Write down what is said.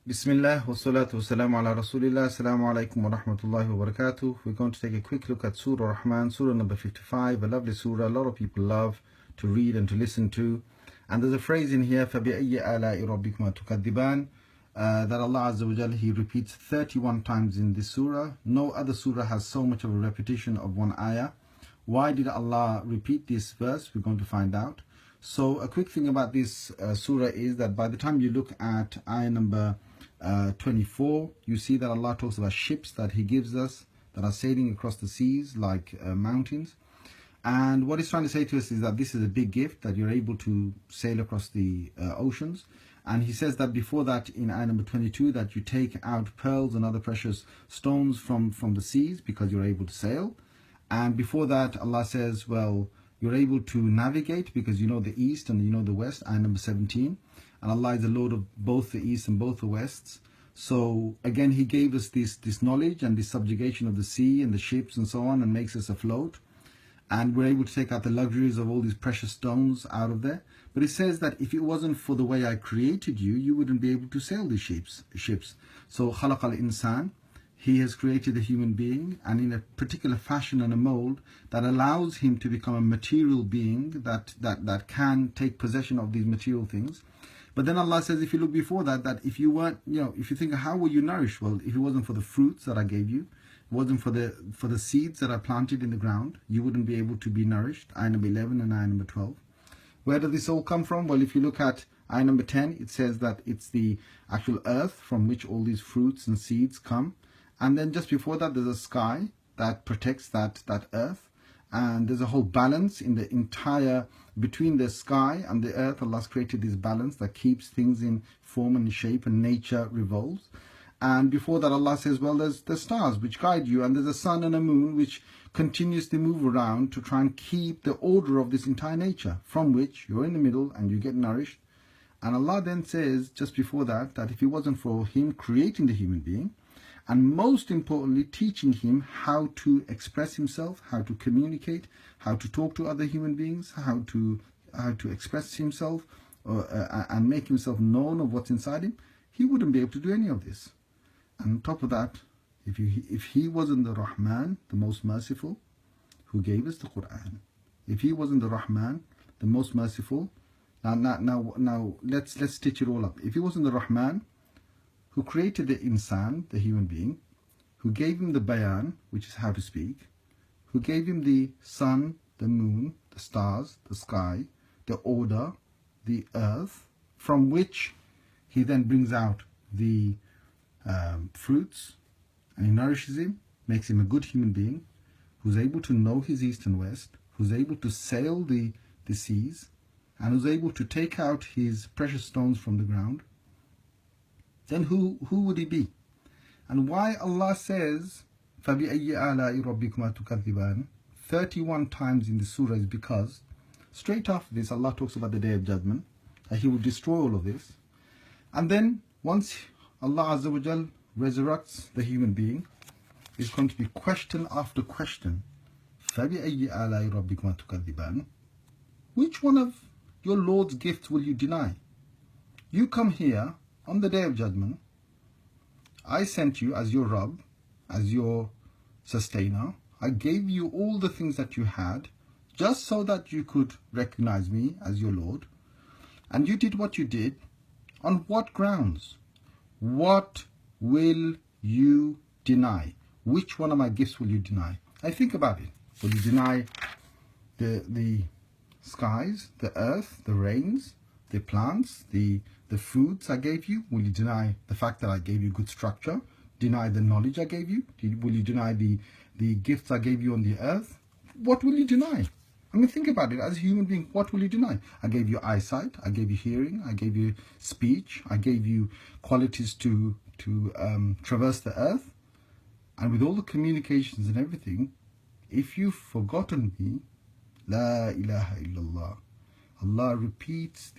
Bismillah wa salatu wa salamu ala Rasulillah. Assalamu alaikum wa rahmatullahi wa barakatuh. We're going to take a quick look at Surah Rahman, Surah number 55, a lovely surah a lot of people love to read and to listen to. And there's a phrase in here, فَبِأَيِّ آلَاءِ رَبِّكُمَا تُكَذِّبَانِ, that Allah Azza wa Jalla, He repeats 31 times in this surah. No other surah has so much of a repetition of one ayah. Why did Allah repeat this verse? We're going to find out. So a quick thing about this surah is that by the time you look at ayah number 24, you see that Allah talks about ships that He gives us that are sailing across the seas like mountains. And what He's trying to say to us is that this is a big gift, that you're able to sail across the oceans. And He says that before that in ayah number 22, that you take out pearls and other precious stones from the seas because you're able to sail. And before that, Allah says, well, you're able to navigate because you know the east and you know the west, ayah number 17. And Allah is the Lord of both the east and both the wests. So again, He gave us this knowledge and this subjugation of the sea and the ships and so on, and makes us afloat. And we're able to take out the luxuries of all these precious stones out of there. But it says that if it wasn't for the way I created you, you wouldn't be able to sail these ships. So خَلَقَ الْإِنسَانِ, He has created a human being, and in a particular fashion and a mold that allows him to become a material being that can take possession of these material things. But then Allah says, if you look before that if you weren't, if you think, how were you nourished? Well, if it wasn't for the fruits that I gave you, it wasn't for the seeds that I planted in the ground, you wouldn't be able to be nourished. Ayah number 11 and ayah number 12. Where does this all come from? Well, if you look at ayah number 10, it says that it's the actual earth from which all these fruits and seeds come. And then just before that, there's a sky that protects that earth. And there's a whole balance in the entire, between the sky and the earth. Allah's created this balance that keeps things in form and shape, and nature revolves. And before that, Allah says, well, there's the stars which guide you, and there's a sun and a moon which continuously move around to try and keep the order of this entire nature, from which you're in the middle and you get nourished. And Allah then says, just before that if it wasn't for Him creating the human being, and most importantly, teaching him how to express himself, how to communicate, how to talk to other human beings, how to express himself and make himself known of what's inside him, he wouldn't be able to do any of this. And on top of that, if he wasn't the Rahman, the most merciful, who gave us the Quran, if He wasn't the Rahman, the most merciful, now let's stitch it all up. If He wasn't the Rahman, who created the insan, the human being, who gave him the bayan, which is how to speak, who gave him the sun, the moon, the stars, the sky, the order, the earth, from which He then brings out the fruits, and He nourishes him, makes him a good human being, who's able to know his east and west, who's able to sail the seas, and who's able to take out his precious stones from the ground, then who would He be? And why Allah says فَبِأَيِّ آلَاءِ رَبِّكُمَا تُكَذِّبَانِ 31 times in the surah is because straight after this Allah talks about the Day of Judgment, that He will destroy all of this. And then once Allah Azza wa Jal resurrects the human being, it's going to be question after question. فَبِأَيِّ آلَاءِ رَبِّكُمَا تُكَذِّبَانِ, which one of your Lord's gifts will you deny? You come here on the Day of Judgment. I sent you as your Rabb, as your sustainer. I gave you all the things that you had, just so that you could recognize me as your Lord. And you did what you did. On what grounds? What will you deny? Which one of my gifts will you deny? I think about it. Will you deny the skies, the earth, the rains, the plants, the foods I gave you? Will you deny the fact that I gave you good structure? Deny the knowledge I gave you? Will you deny the gifts I gave you on the earth? What will you deny? I mean, think about it. As a human being, what will you deny? I gave you eyesight, I gave you hearing, I gave you speech, I gave you qualities to traverse the earth. And with all the communications and everything, if you've forgotten me, La ilaha illallah, Allah repeats